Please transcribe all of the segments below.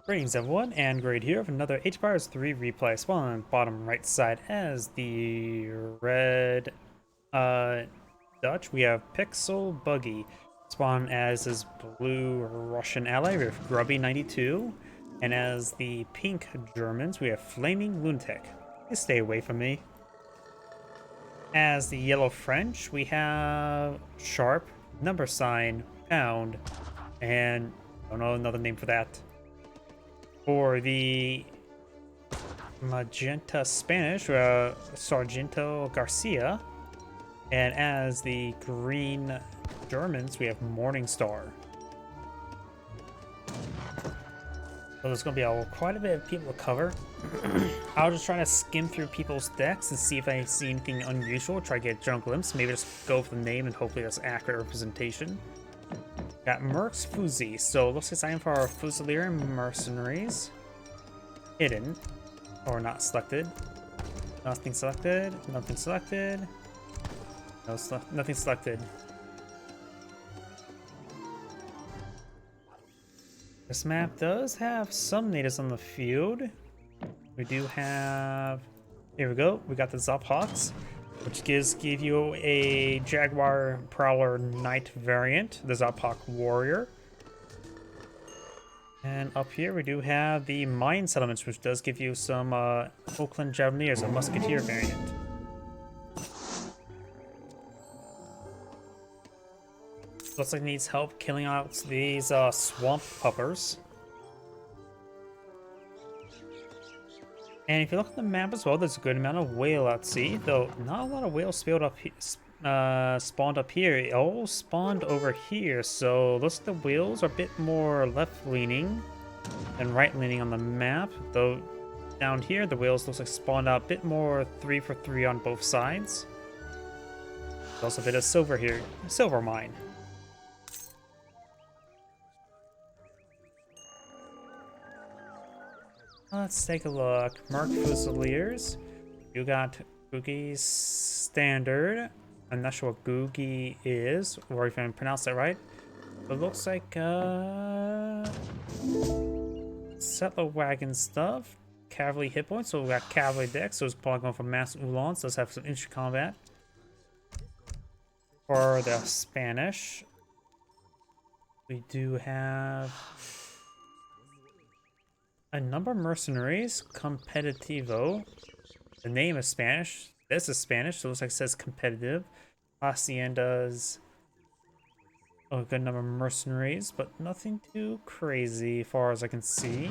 Greetings everyone, and Grade here with another H-Bars 3 replay. Spawn on the bottom right side as the red Dutch, we have PixelBuggy. Spawn as his blue Russian ally, we have Grubby 92. And as the pink Germans, we have Flaming Lunatic. Please stay away from me. As the yellow French, we have Sharp, number sign, pound, and I don't know another name for that. For the magenta Spanish, Sargento Garcia. And as the green Germans, we have Morningstar. So there's going to be quite a bit of people to cover. I'll just try to skim through people's decks and see if I see anything unusual. Try to get a general glimpse. Maybe just go for the name and hopefully that's accurate representation. Got Merc's Fuzzy. So it looks like it's time for our Fusilier mercenaries. Hidden. Or not selected. Nothing selected. Nothing selected. Nothing selected. This map does have some natives on the field. We do have... Here we go. We got the Zophawks, which give you a Jaguar Prowler Knight variant, the Zophawk Warrior. And up here we do have the Mine Settlements, which does give you some Oakland Javeliers, a Musketeer variant. Looks like it needs help killing out these swamp puppers. And if you look at the map as well, there's a good amount of whale at sea, though not a lot of whales spawned up here. It all spawned over here, so looks like the whales are a bit more left-leaning than right-leaning on the map, though down here the whales looks like spawned out a bit more 3 for 3 on both sides. There's also a bit of silver here, silver mine. Let's take a look. Merc Fusiliers. You got Googie's Standard. I'm not sure what Googie is, or if I pronounced that right. But it looks like Settler Wagon stuff. Cavalry hit points, so we got Cavalry decks, so it's probably going for Mass Uhlans. Does have some interesting combat. For the Spanish, we do have a number of mercenaries, competitivo. The name is Spanish. This is Spanish, so it looks like it says competitive. Haciendas. Oh, a good number of mercenaries, but nothing too crazy as far as I can see.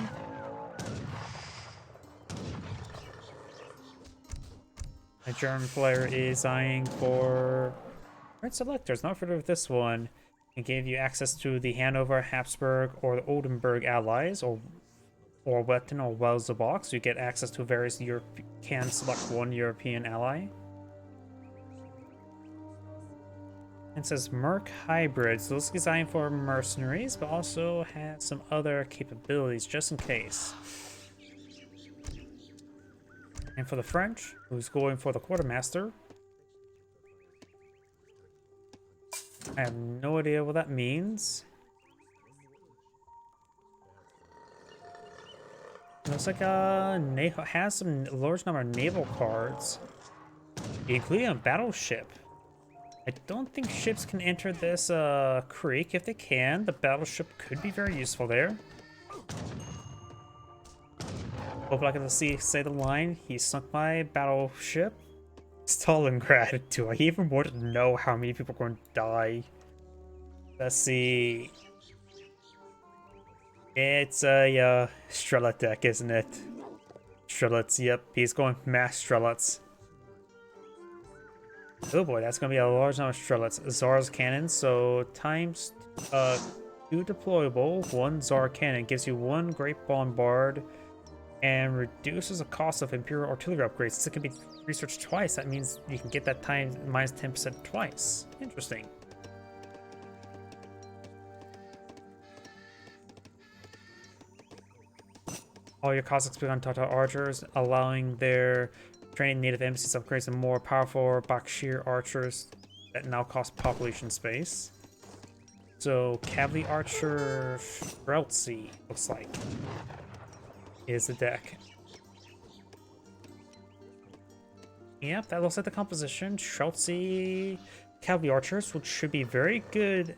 A German player is eyeing for red selectors. Not familiar with this one. It gave you access to the Hanover, Habsburg, or the Oldenburg allies, or Wetten or Wells the box. You get access to various can select one European ally. It says Merc Hybrid, so this is designed for mercenaries, but also has some other capabilities just in case. And for the French, who's going for the Quartermaster, I have no idea what that means. Looks like has some large number of naval cards, including a battleship. I don't think ships can enter this creek. If they can, the battleship could be very useful there. Hope I can say the line. He sunk my battleship. Stalingrad. Do I even want to know how many people are going to die? Let's see. It's a Strelot deck, isn't it? Strelets, yep. He's going mass Strelets. Oh boy, that's going to be a large number of Strelets. Tsar's Cannon, so times 2 deployable, 1 Tsar Cannon gives you 1 Great Bombard and reduces the cost of Imperial Artillery upgrades. Since it can be researched twice, that means you can get that times minus 10% twice. Interesting. All your Cossacks become Tata archers, allowing their trained native embassies to upgrade some more powerful Bakshir archers that now cost population space. So Cavalry Archer Streltsy looks like is the deck. Yep, that looks like the composition. Streltsy Cavalry Archers, which should be very good.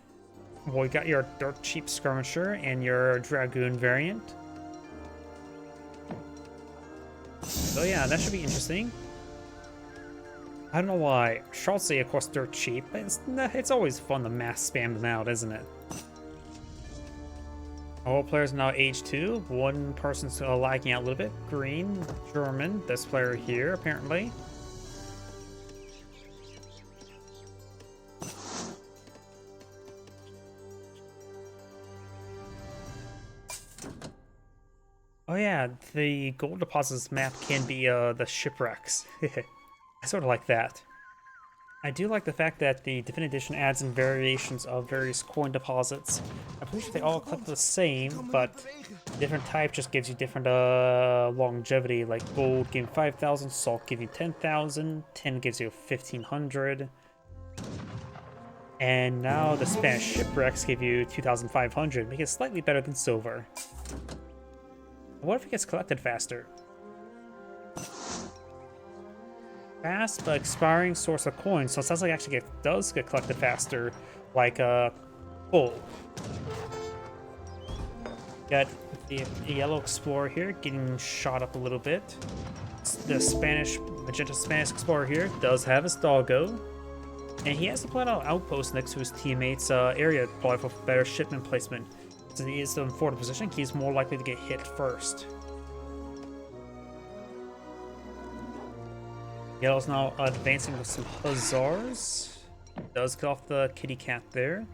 Well, you got your dirt cheap skirmisher and your dragoon variant. So yeah, that should be interesting. I don't know why. Streltsy, of course, dirt cheap, but it's always fun to mass spam them out, isn't it? All players are now age 2. One person's lagging out a little bit. Green, German, this player here, apparently. Oh yeah, the gold deposits map can be the shipwrecks. I sort of like that. I do like the fact that the Definitive Edition adds in variations of various coin deposits. I'm pretty sure they all collect the same, but different type just gives you different longevity. Like gold giving 5,000, salt giving 10,000, tin gives you 1,500. And now the Spanish shipwrecks give you 2,500, making it slightly better than silver. What if it gets collected faster? Fast but expiring source of coins, so it sounds like it actually does get collected faster, like coal. Got the yellow explorer here getting shot up a little bit. The magenta Spanish explorer here does have his doggo, and he has to put out outpost next to his teammates' area, probably for better shipment placement. Since he is in forward position, he's more likely to get hit first. Yellow's now advancing with some hussars. Does get off the kitty cat there.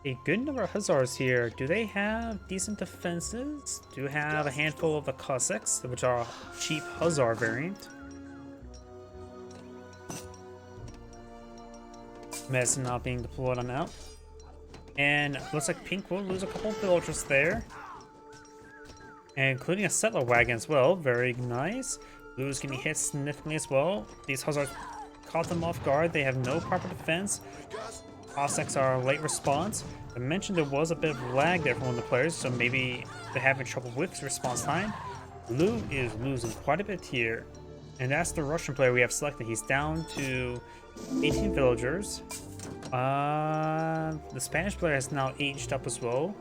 A good number of hussars here. Do they have decent defenses? Do have a handful of the Cossacks, which are a cheap hussar variant. Medicine not being deployed on out. And looks like Pink will lose a couple of villagers there. And including a settler wagon as well. Very nice. Blue's getting hit significantly as well. These hussars caught them off guard. They have no proper defense. Cossacks are late response. I mentioned there was a bit of lag there from one of the players, so maybe they're having trouble with response time. Blue is losing quite a bit here. And that's the Russian player we have selected. He's down to 18 villagers. The Spanish player has now aged up as well.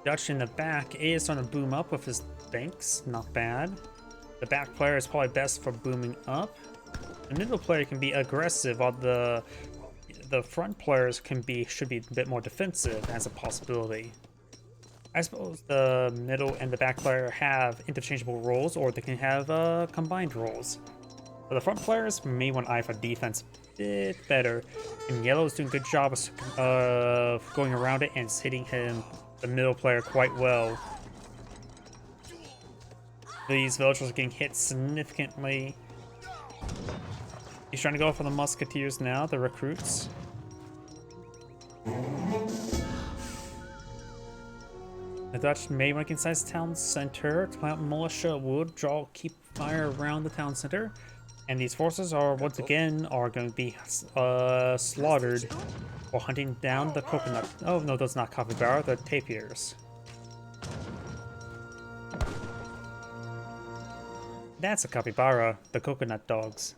Dutch in the back is starting to boom up with his banks, not bad. The back player is probably best for booming up. The middle player can be aggressive, while the front players should be a bit more defensive as a possibility. I suppose the middle and the back player have interchangeable roles, or they can have combined roles. But the front players may want to eye for defense a bit better, and yellow is doing a good job of going around it and hitting the middle player quite well. These villagers are getting hit significantly. He's trying to go for the musketeers now, the recruits. The Dutch may want to get inside the town center to plant militia would keep fire around the town center. And these forces are once again going to be slaughtered while hunting down the coconut. Oh no, those not capybara, the tapirs. That's a capybara, the coconut dogs.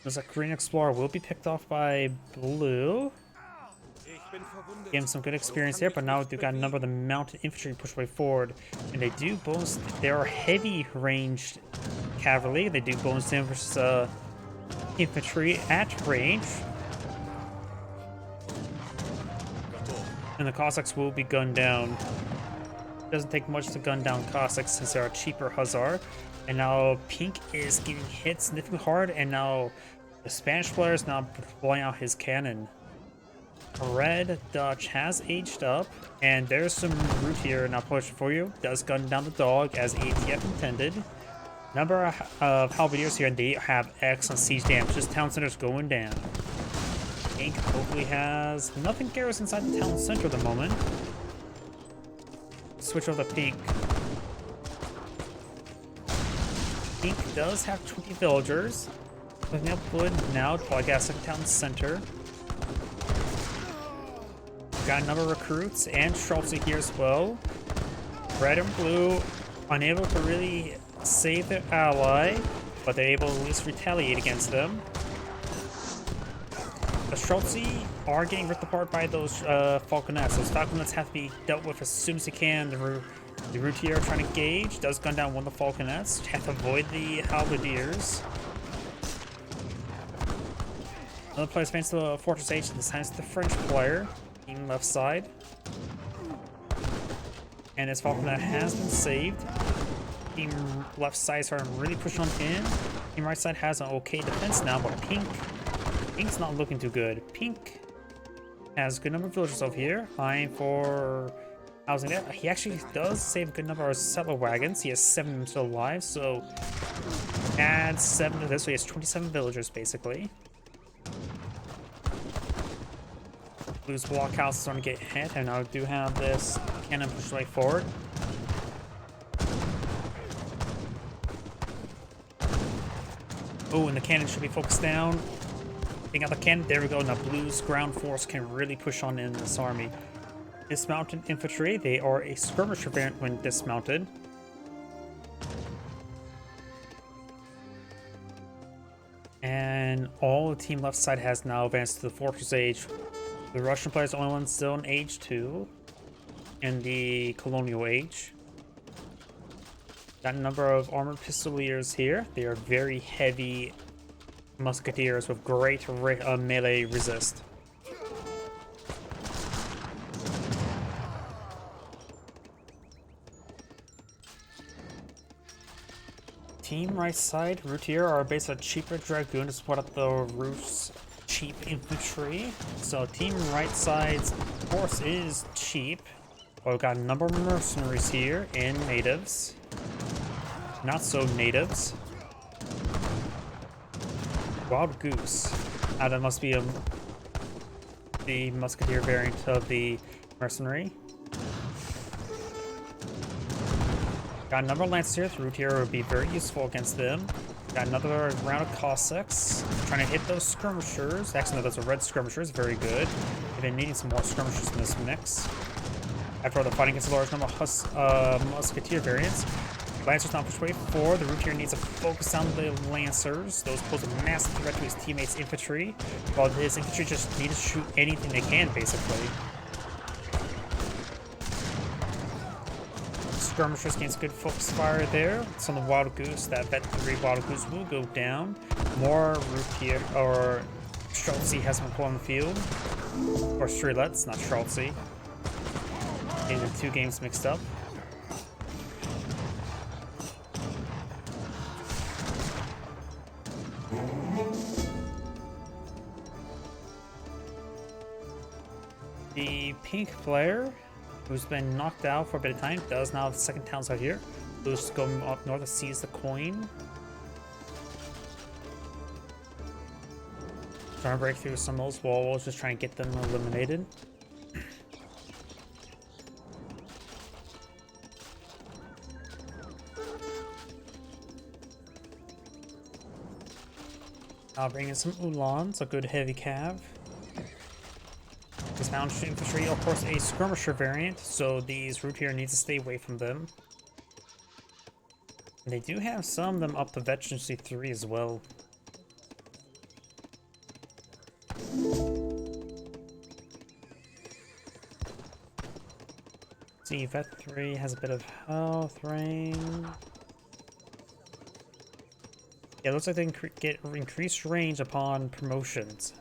There's a green explorer will be picked off by blue. Give him some good experience there, but now we've got a number of the mounted infantry push way forward, and they do bonus. There are heavy ranged cavalry. They do bonus damage versus infantry at range, and the Cossacks will be gunned down. Doesn't take much to gun down Cossacks since they're a cheaper hussar. And now Pink is getting hit significantly hard, and now the Spanish player is now blowing out his cannon. Red Dutch has aged up, and there's some root here now pushing for you. Does gun down the dog as ATF intended. Number of halberdiers here, and they have excellent siege damage. This town center's going down. Pink hopefully has nothing garrisoned inside the town center at the moment. Switch over to Pink. Pink does have 20 villagers. Looking up wood now, probably got a second town center. Got a number of recruits and Schultz here as well. Red and blue unable to really save their ally, but they're able to at least retaliate against them. The Schultz are getting ripped apart by those falconets. Those falconets have to be dealt with as soon as you can. The routier trying to engage does gun down one of the falconets. Have to avoid the halberdiers. Another player advances to the Fortress H, this time it's the French player, team left side. And his falconet has been saved. Team left side is starting to really push on in. Team right side has an okay defense now, but Pink's not looking too good. Pink has a good number of villagers over here, eyeing for housing there. He actually does save a good number of settler wagons. He has 7 still alive, so add 7 to this, so he has 27 villagers basically. Blue's blockhouse is starting to get hit, and I do have this cannon push right forward. Oh, and the cannon should be focused down. Taking out the cannon, there we go. Now Blue's ground force can really push on in this army. Dismounted infantry, they are a skirmisher variant when dismounted. And all the team left side has now advanced to the Fortress Age. The Russian players are the only ones still in Age 2 in the Colonial Age. Got a number of armored pistoliers here. They are very heavy musketeers with great melee resist. Team right side, Routier are based on cheaper dragoon to support up the roof's cheap infantry. So team right side's force is cheap. Well, we've got a number of mercenaries here and natives. Not so natives. Wild Goose. That must be the musketeer variant of the mercenary. Got a number of lancers. Routier would be very useful against them. Got another round of Cossacks. Trying to hit those skirmishers. Actually, no, those are red skirmishers. Very good. They've been needing some more skirmishers in this mix. After all, they're fighting against a large number of musketeer variants. Lancers now push way forward. The Routier needs to focus on the Lancers. Those pose a massive threat to his teammates' infantry, while his infantry just need to shoot anything they can, basically. Skirmishers gains good focus fire there. It's on the Wild Goose. That Vet 3 Wild Goose will go down. More Routier or Streltsy has been put on the field. Or Strelets, not Streltsy. Getting the two games mixed up. The pink player, who's been knocked out for a bit of time, does now have the second towns out here. Blue's going up north to seize the coin. Trying to break through some of those walls, just trying to get them eliminated. I'll bring in some Uhlans, a good heavy cav. This mounted infantry, of course, a skirmisher variant, so these Routier needs to stay away from them. And they do have some of them up to Veterancy 3 as well. See, Vet 3 has a bit of health range. Yeah, it looks like they get increased range upon promotions.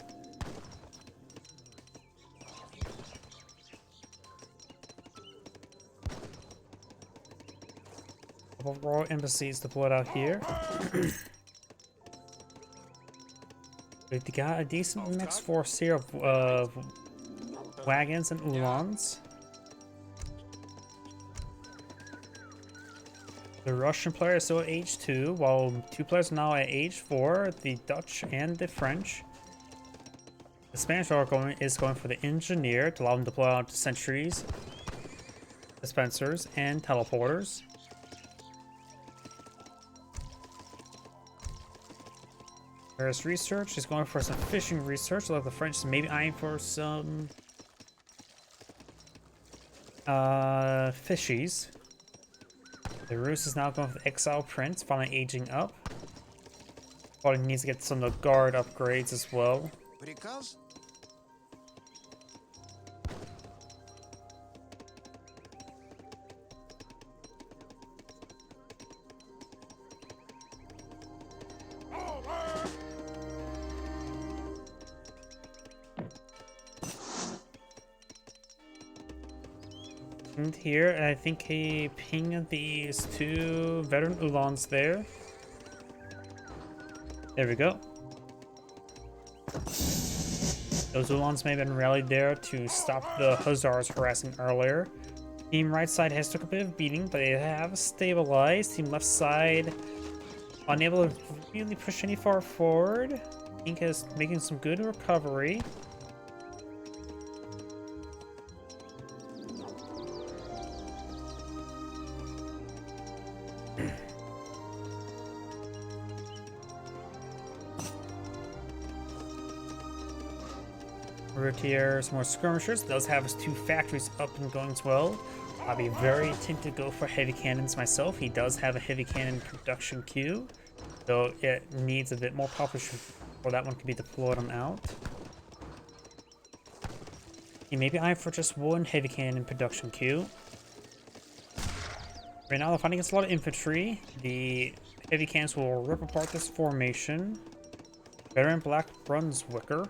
Couple of royal embassies to pull it out here. We've got a decent mixed force here of wagons and Uhlans. The Russian player is still at age 2, while 2 players are now at age 4, the Dutch and the French. The Spanish is going for the engineer to allow them to deploy out to sentries, dispensers, and teleporters. There's research. He's going for some fishing research. Like the French is maybe eyeing for some fishies. The Roost is now going for the Exile Prince, finally aging up. Probably needs to get some of the guard upgrades as well. Приказ? And here, I think he pinged these two veteran Ulans there. There we go. Those Ulans may have been rallied there to stop the Hussars harassing earlier. Team right side has took a bit of beating, but they have stabilized. Team left side unable to really push any far forward. Pink is making some good recovery. Routiers, more skirmishers. Does have his 2 factories up and going as well. I'll be very tempted to go for heavy cannons myself. He does have a heavy cannon production queue, though it needs a bit more population before that one can be deployed on out. He may be eyeing for just 1 heavy cannon production queue. Right now, they're fighting against a lot of infantry. The heavy cannons will rip apart this formation. Veteran Black Brunswicker.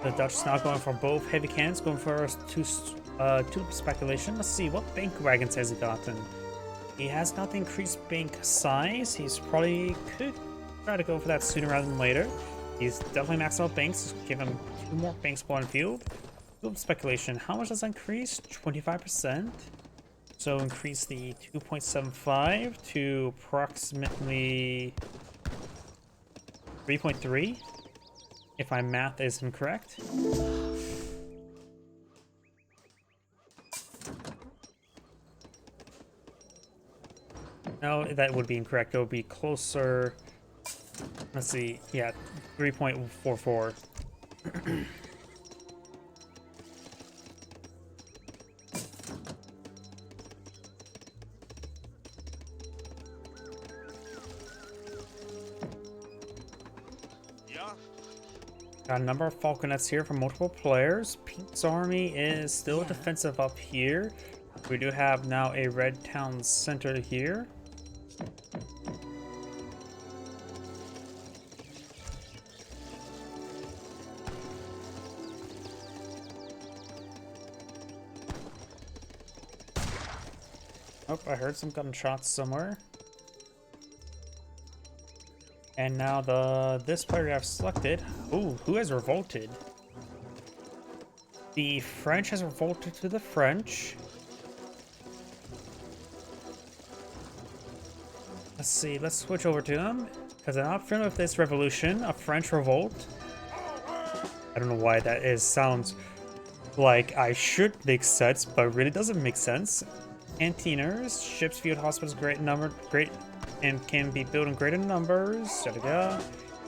The Dutch is now going for both heavy cannons, going for two speculation. Let's see, what bank wagons has he gotten? He has got the increased bank size. He's probably could try to go for that sooner rather than later. He's definitely maxed out banks. Give him 2 more banks on field. Speculation. How much does that increase? 25%. So increase the 2.75 to approximately 3.3. If my math is incorrect. No, that would be incorrect. It would be closer. Let's see. Yeah, 3.44. Got a number of falconets here from multiple players. Pink's army is still defensive up here. We do have now a red town center here. Oh, I heard some gunshots somewhere. And now this player we have selected. Ooh, who has revolted? The French has revolted to the French. Let's see, let's switch over to them. Because I'm not familiar with this revolution, a French revolt. I don't know why that is. Sounds like I should make sense, but it really doesn't make sense. Cantinas, ships, field hospitals, great number, great, and can be built in greater numbers. There we go.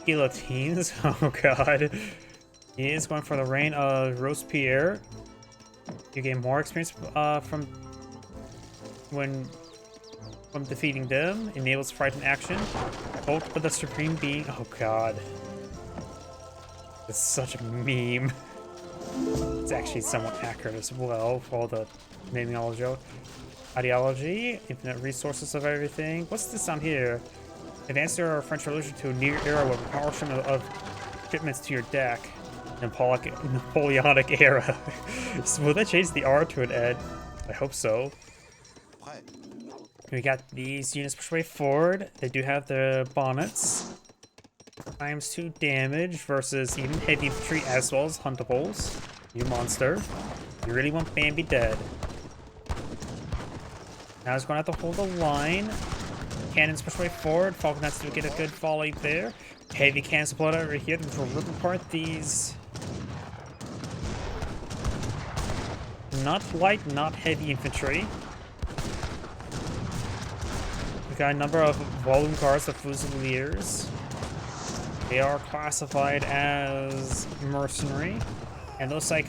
Guillotines. Oh god. He is going for the reign of Robespierre. You gain more experience from defeating them. Enables frightened action. Bolt for the supreme being. Oh god. It's such a meme. It's actually somewhat accurate as well for all the naming ideology, infinite resources of everything. What's this down here? Advance your French Revolution to a near era with power shipment of shipments to your deck. Napoleonic era. So will that change the R to an Ed? I hope so. We got these units push way forward. They do have their bonnets. ×2 damage versus even heavy infantry as well as huntables. You monster. You really want Bambi dead. Now he's going to have to hold the line. Cannons push way forward. Falcon has to get a good volley there. Heavy cannons blood over here, which will rip apart these. Not light, not heavy infantry. We got a number of volume guards, the Fusiliers. They are classified as mercenary. And looks like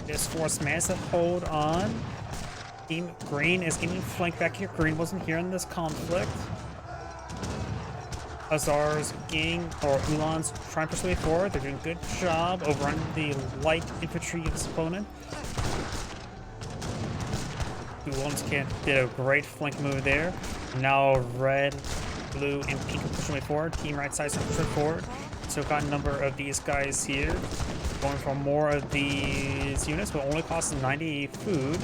this force managed to hold on. Team Green is getting flanked back here. Green wasn't here in this conflict. Azar's gang, or Ulan's trying to push their way forward. They're doing a good job overrunning the light infantry of his opponent. Ulan's did a great flank move there. Now red, blue, and pink are pushing way forward. Team right side is pushing forward. So got a number of these guys here. Going for more of these units, but only costs 90 food.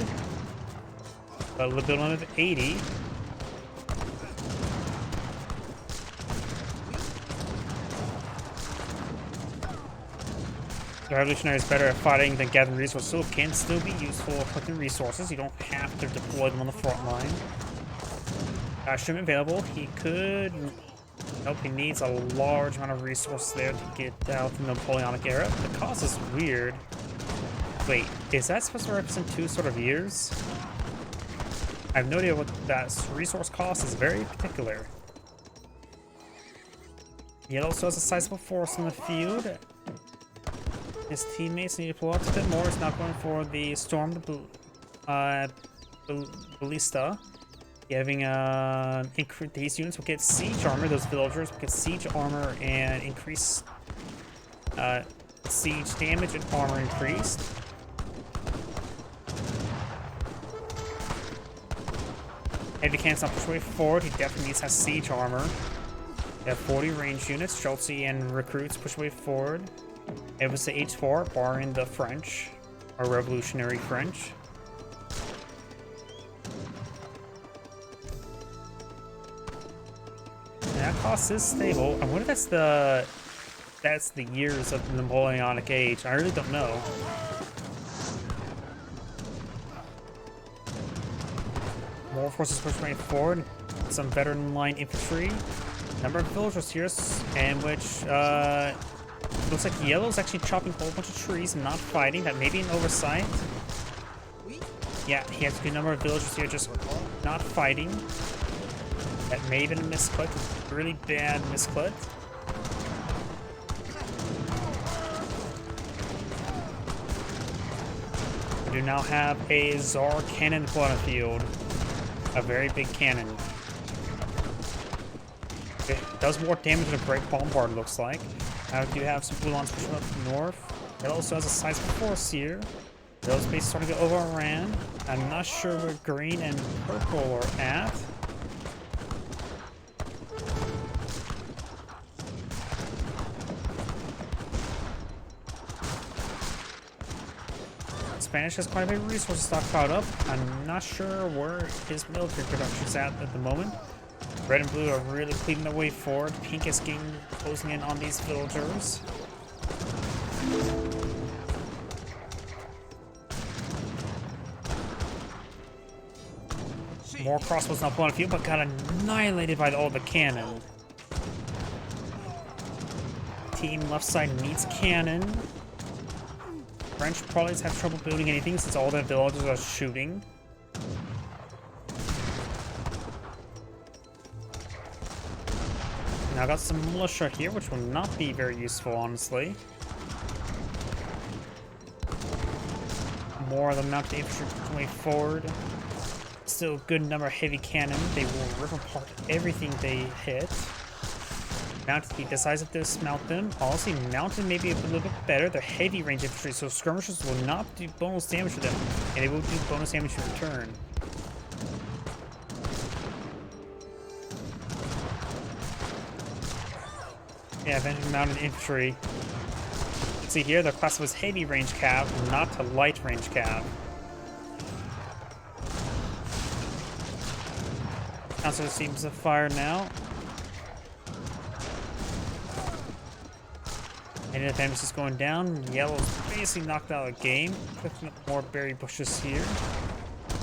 A little bit of 80. The Revolutionary is better at fighting than gathering resources, so it can still be useful at collecting resources. You don't have to deploy them on the front line. Shipment available. He could... Nope, he needs a large amount of resources there to get out the Napoleonic era. The cost is weird. Wait, is that supposed to represent 2 sort of years? I have no idea what that resource cost is. Very particular. He also has a sizable force in the field. His teammates need to pull out a bit more. He's not going for the Storm, the Ballista. Having these units will get siege armor. Those villagers will get siege armor and increase siege damage and armor increased. Heavy cannons not push way forward. He definitely needs to have siege armor. They have 40 range units. Chelsea and recruits push way forward. It was the H4, barring the French, or Revolutionary French. And that cost is stable. I wonder if that's the years of the Napoleonic Age. I really don't know. More forces pushing forward. Some veteran line infantry. Number of villagers here, and which looks like Yellow's actually chopping a whole bunch of trees and not fighting. That may be an oversight. Yeah, he has a good number of villagers here just not fighting. That may have been a misclick. Really bad misclick. We do now have a Tsar cannon on the field. A very big cannon. It does more damage than a Great Bombard, looks like. Now we do have some Ulans pushing up north. It also has a sizable force here. Those bases starting to get overran. I'm not sure where green and purple are at. Spanish has quite a bit of resources stockpiled up. I'm not sure where his military production is at the moment. Red and blue are really cleaving their way forward. Pink is closing in on these villagers. More crossbows not pulling a few, but got annihilated by all the cannon. Team left side needs cannon. French probably have trouble building anything since all their villagers are shooting. Now I got some militia here, which will not be very useful, honestly. More of the mounted infantry going forward. Still a good number of heavy cannon. They will rip apart everything they hit. Mounted, he decides to dismount them. Honestly, mounted may be a little bit better. They're heavy range infantry, so skirmishers will not do bonus damage to them, and they will do bonus damage in return. Yeah, then mounted infantry. See here, the class was heavy range cav, not a light range cav. Counselor seems to fire now. And the damage is going down. Yellow's basically knocked out of the game. Picking up more berry bushes here.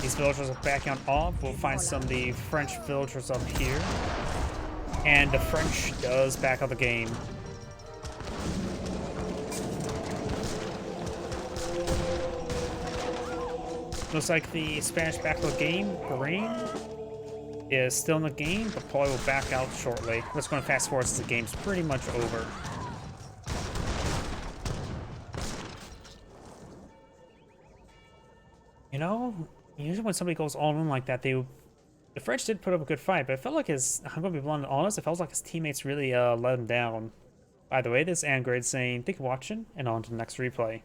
These villagers are backing off. We'll find some of the French villagers up here. And the French does back out the game. Looks like the Spanish back out the game. Green is still in the game, but probably will back out shortly. Let's go and fast forward since the game's pretty much over. You know, usually when somebody goes all in like that, the French did put up a good fight, but it felt like I'm going to be blunt and honest, it felt like his teammates really let him down. By the way, this is Angrid saying, thank you for watching, and on to the next replay.